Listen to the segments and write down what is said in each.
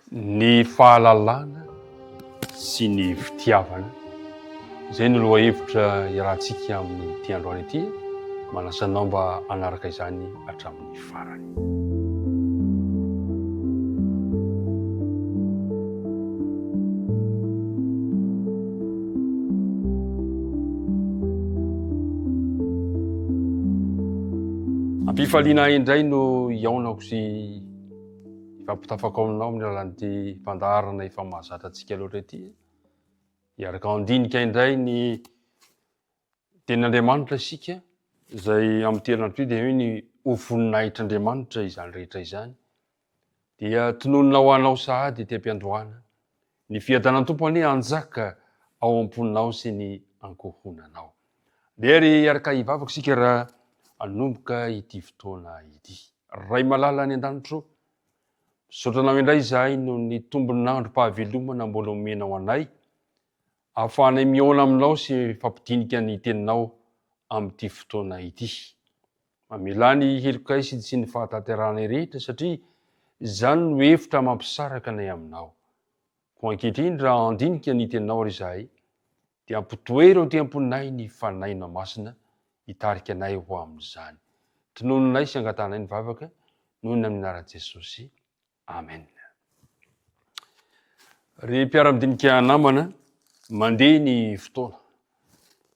Ny fahalalana sy ny fitiavana izay no loha hevitra iarahantsika amin'ny ity androany ity, manasanao mba hanaraka izany hatramin'ny farany. Ampifaliana indray no iaonako sy ifampitafako aminao amin'ny alalan'ity fandaharana efa mahazatra antsika loatra ity. Iaraka andinika indray ny tenin'Andriamanitra isika, izay amin'ny herinandro dia hoe ny ho voninahitr'Andriamanitra izany rehetra izany. Dia tononona ho anao sahady ity am-piandohana, ny fiadanan'ny tompony hanjaka ao am-poninao sy ny ankohonanao. Dia ry iaraka hivavaka isika raha hanomboka ity fotoana ity. Ray malala any an-danitro, misaotranao indray izahay no ny tombon'andro mpahavelomana mbola omenao anay, ahafahanay mihaona aminao sy fampidinika ny teninao amin'ity fotoana ity. Mamela ny heloka sy ny fahatanteranay rehetra satria izany no hevitra mampisaraka anay aminao. Ko ankehitriny raha andinika ny teninao ry izahay, dia ampitoera eo tem-poninay ny fanaina masina hitarika anay ho amin'izany. Tonononay sy angatanay ny vavaka noho ny amin'ny anaran'i Jesosy. Amen. Ry mpiara-midinika namana, mandeha ny fotoana.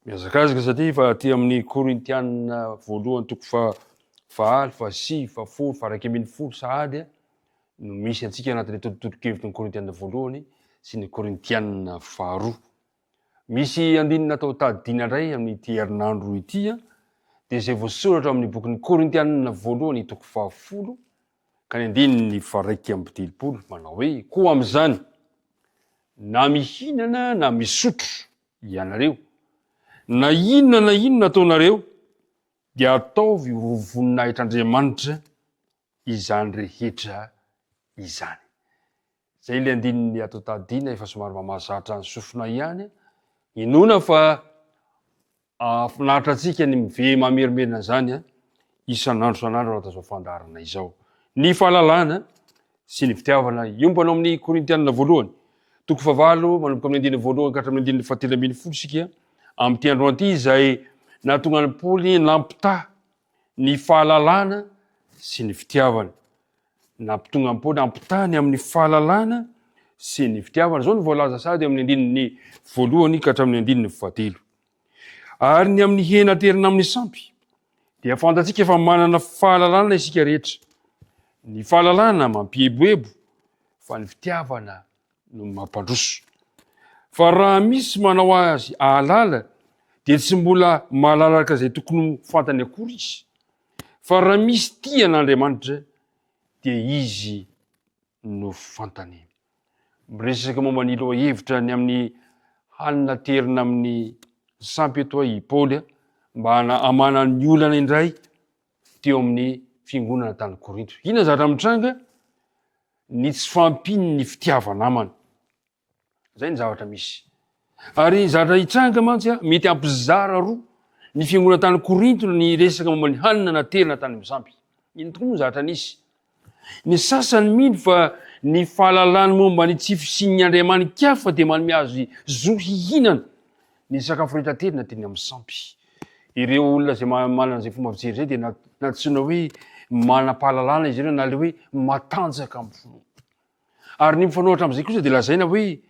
Miazakazaka satria fa aty amin'ny Korintianina voalohany toko fahafolo sahady no misy antsika anatin'ny totokevitry ny Korintianina voalohany sy ny Korintianina faharoa. Misy andinina atao tadidiana indray amin'ity herinandro ity, dia izay voasoratra amin'ny bokin'ny Korintianina voalohany toko fahafolo ka ny andininy faraika amby telopolo, manao hoe: koa amin'izany, na mihinana na misotro ianareo, na inona ataonareo, dia ataovy ho voninahitr'Andriamanitra izany rehetra izany. Zay ilay andininy atao tadidiana efa somary mamazatra ny sofina ihany, inona fa afinaritra antsika ny mive mamerimerina zany isan'andro raha tazao fandaharana izao. Ny fahalalana sy ny fitiavana iombana amin'ny Korintianina voalohany toko fahavalo manomboka amin'ny andininy voalohany ka hatramin'ny andininy fahatelo ambin'ny folo isika amin'ity androany ity, izay nahatonga ny Paoly nampitaha ny fahalalana sy ny fitiavana. Nampitonga ny Paoly hampitahany amin'ny fahalalana sy ny fitiavana. Zao no voalaza sady amin'ny andininy voalohany ka hatramin'ny andininy fahatelo. Ary ny amin'ny henaterina amin'ny sampy dia fantatsika fa manana fahalalana isika rehetra. Ny fahalalana mampieboebo, fa ny fitiavana no mampandroso. Fa raha misy manao azy ahalala, dia tsy mbola mahalalaka izay tokony fantany akory izy. Fa raha misy tia an'Andriamanitra, dia izy no fantany. Miresaka momba ny loha hevitra ny amin'ny hanina terina amin'ny sampy eto i Paoly, mba hamana ny olana indray teo amin'ny fiangonana tany Korinto. Inona zavatra mitranga? Ny tsy fampiny ny fitiavana namana. Zay ny zavatra misy. Ary zavatra hitranga mantsy mety ampizara roa ny fiangonana tany Korinto ny resaka momba ny hanina naterina tany amin'ny sampy. Ino tokoa ny zavatra nisy? Ny sasany mino fa ny fahalalany momba ny tsy fisian'ny Andriamanikafa dia manome azy zo hihinana ny sakafo rehetra terina teny amin'ny sampy. Ireo olona izay manana izay fomba fijery zay dia natsoina hoe manam-pahalalana izy ireo, na le hoe matanjaka amin'ny finoana. Ary ny mifanohitra amin'izay kosa dia lazaina hoe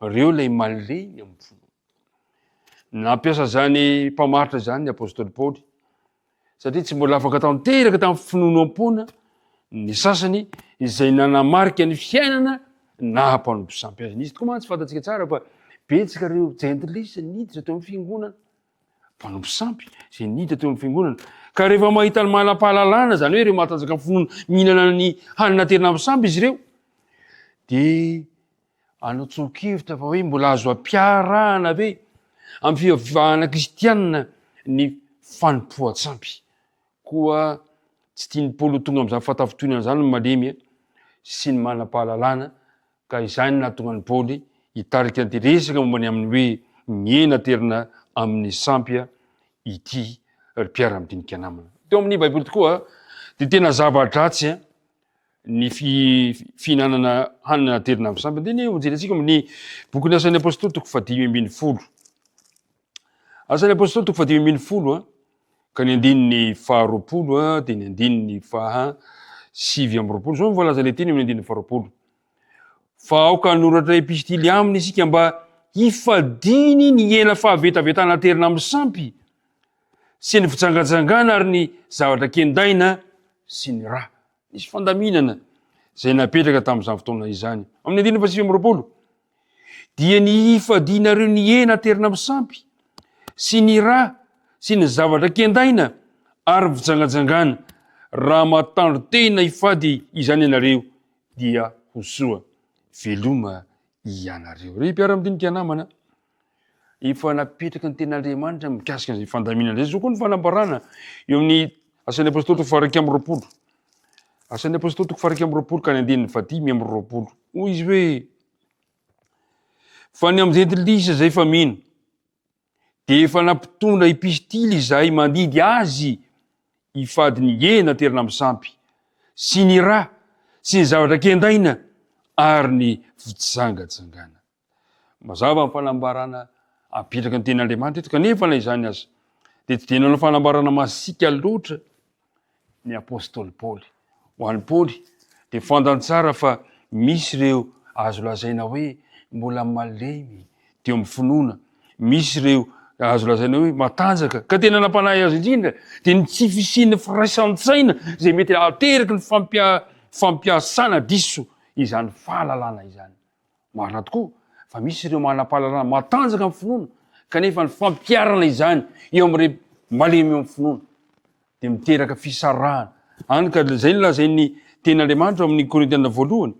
ireo ilay malemy amin'ny finoana. Nampiasa zany mpamaritra zany ny apôstôly Paoly, satria tsy mbola afaka tanteraka tamin'ny finoana am-poana ny sasany izay nanamarika ny fiainana na mpanompo sampy azy. Nisy tokoa mantsy fantatsika tsara fa betsaka ireo jentilisa niditra teo amin'ny fiangonana, mpanompo sampy izay niditra teo amin'ny fiangonana, ka rehefa mahita ny manam-pahalalana, zany hoe ireo mahatanjaka amin'ny finoana mihinana ny hanina terina amin'ny sampy izy ireo, dia anao tsonkevitra fa hoe mbola azo ampiarahana ve amin'ny fivavahana kristianina ny fanompoan-tsampy. Koa tsy tian'ny Paoly tonga amin'izany fahatafitonana zany ny malemy sy ny manam-pahalalana, ka izany nahatonga ny Paoly hitarika ny resaka momba ny amin'ny hoe miena terina amin'ny sampy ity ry mpiara-midinika namana. Teo amin'ny Baiboly tokoa dia tena zava-dratsy ny fihinanana hanina terina amin'ny samby dia ny hojerentsika amin'ny bokyny asan'ny apôstôly toko 5:10 asan'ny apôstôly toko 5:10 ka ny andininy 20 dia ny andininy 7:20 zao mivolaza le teny amin'ny andininy 20 fa aoka noratra epistily aminy isika mba hifadiny ny hena fahavetavetana terina amin'ny sampy sy ny fitsangatsangana ary ny zavatra kendaina sy ny raha nisy fandaminana zay napetraka tamin'izany fotoana izany amin'ny andininy 7:20 dia ny hifadinareo ny hena terina amin'ny sampy sy ny raha sy ny zavatra kendaina ary ny fitsangatsangana raha matandro tena hifady izany ianareo dia hosoa veloma ianareo. Ry mpiara-midinika namana, efa napetraka ny ten'Andriamanitra mikasika an'izay fandaminana zay. Zao koa ny fanambarana eo amin'ny asan'ny apôstôly toko 2:20. Asan'ny apôstôly toko 2:20 ka ny andininy 10:20. Hoy izy hoe fa ny am'jentilisa zay fa mino dia efa nampitondra epistily izay mandidy azy hifady ny hena terina amin'ny sampy sy ny raha sy ny zavatra kendaina ary ny fitsangatsangana. Mazava amin'ny fanambarana apetraka ny ten'Andriamanitra eto kanefa na izany aza dia tsy dia nanao fanambarana masika loatra ny apôstôly Paoly. Ho an'ny Paoly dia fandantsara fa misy ireo azo lazaina hoe mbola malemy teo amin'ny finoana, misy ireo azo lazaina hoe matanjaka ka tena nampanahy azy indrindra dia ny tsy fisian'ny firaisan-tsaina zay mety ateraky ny fampiasana diso izany fahalalana izany. Marina tokoa fa misy ireo manam-pahalalana matanjaka amin'ny finoana kanefa ny fampiarana izany eo amin'ireo malemy eo amin'ny finoana dia miteraka fisarahana. Any ka zay ny lazain'ny ten'Andriamanitra amin'ny Korintiana voalohany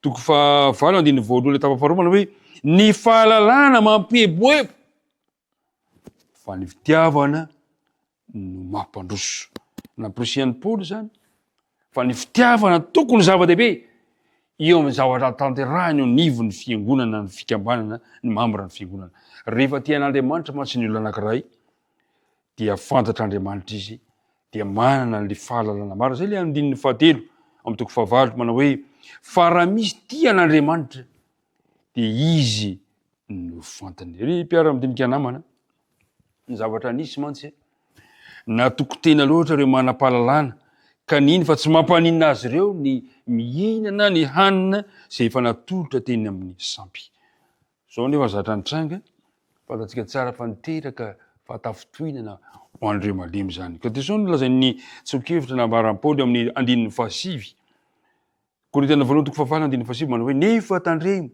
toko 8:2 tapafaromana hoe ny fahalalana mampieboebo fa ny fitiavana no mampandroso. Namporosian'ny Paoly zany fa ny fitiavana tokony zava-dehibe eo amin'ny zavatra tanterahany eo nivon'ny fiangonana, ny fikambanana, ny mambra ny fiangonana. Rehefa tian'Andriamanitra mantsy ny olona anankiray dia fantatr'Andriamanitra izy dia manana le fahalalana maro. Zay le andininy 7 amin'ny toko 9 manao hoe fa raha misy tian'Andriamanitra dia izy no fantany. Ry mpiara-midinika namana, ny zavatra nisy mantsy natoko tena loatra ireo manam-pahalalana kaniny fa tsy mampaninina azy ireo ny mihinana ny hanina zay efa natolotra teny amin'ny sampy. Zao nefa zatra nitranga fantatsika tsara fa niteraka fahatafitohinana ho an'ireo malemy zany. Ka dia zao no lazain'ny tsokevitra nambaran'ny Paoly amin'ny andininy 7 Korintiana voalohany toko 4 andininy 7 manao hoe nefa tandremo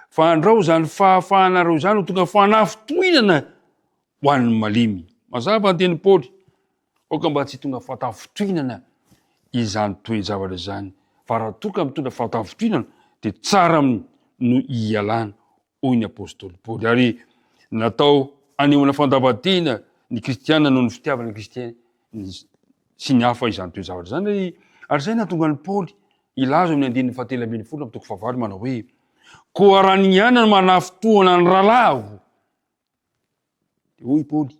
fa andrao zany fahafahanareo zany ho tonga fanafitohinana ho an'ny malemy. Mazava ny teny Paoly oka mba tsy tonga fahatafitohinana izany toe-javatra zany fa raha toka mitondra fahatafitohinana dia tsara no ialana hoy ny apôstôly Paoly. Ary natao anehoana fandavan-tena ny kristiana noho ny fitiavana ny kristiana sy ny hafa izany toe-javatra zany. Ary zay nahatonga ny Paoly ilaza amin'ny andininy 7:20 amin'ny toko 9 manao hoe koa raha ny ihana no manafitohana ny rahalaho. Hoy Paoly,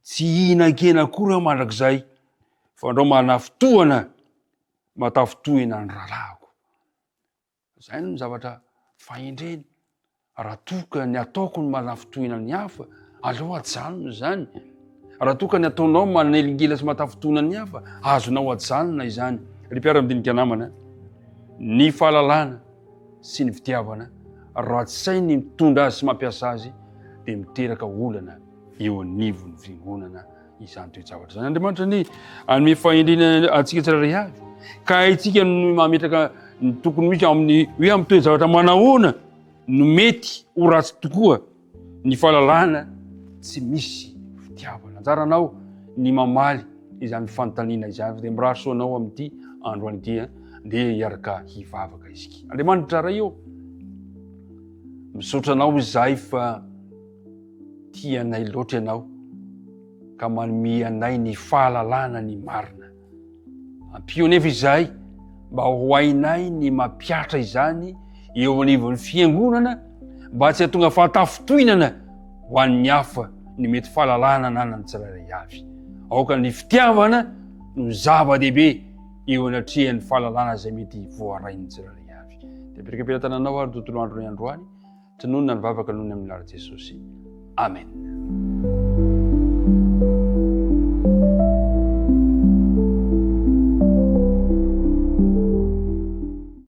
tsy hihinan-kena akory aho mandrakizay fa andao manafitohana matafitohina ny rahalahako. Zay no zavatra fahendrena. Raha toka ny ataoko ny manafitohina ny hafa, aleo ajanona zany. Raha toka ny ataonao manelingela sy matafitohina ny hafa, azonao ajanona izany. Ry mpiara-midinika namana, ny fahalalana sy ny fitiavana raha tsy sainy mitondra azy sy mampiasa azy dia miteraka olana eo anivon'ny fiangonana izany toe-javatra zany. Andriamanitra ny anome fahendrena antsika tsirairay avy ka haitsika no mametraka ny tokony misy amin'ny hoe amin'ny toe-javatra manahoana no mety ho ratsy tokoa ny fahalalana tsy misy fitiavana. Anjaranao ny mamaly izany fanontaniana izany dia mirasoanao amin'ity androany ity dia hiaraka hivavaka isika. Andriamanitra ray eo misotranao izahay fa tianay loatra ianao ka manome anay ny fahalalana ny marina. Ampio nefa izahay mba ho hainay ny mampiatra izany eo anivon'ny fiangonana mba tsy hahatonga fahatafitohinana ho an'ny hafa ny mety fahalalana ananany tsirairay avy. Aoka ny fitiavana no zava-dehibe eo anatrihan'ny fahalalana zay mety voarainy tsirairay avy. Dia apetraka tananao ary tontolo andro ny androany, tsy nonona ny vavaka nohony amin'ny lara Jesosy. Amen.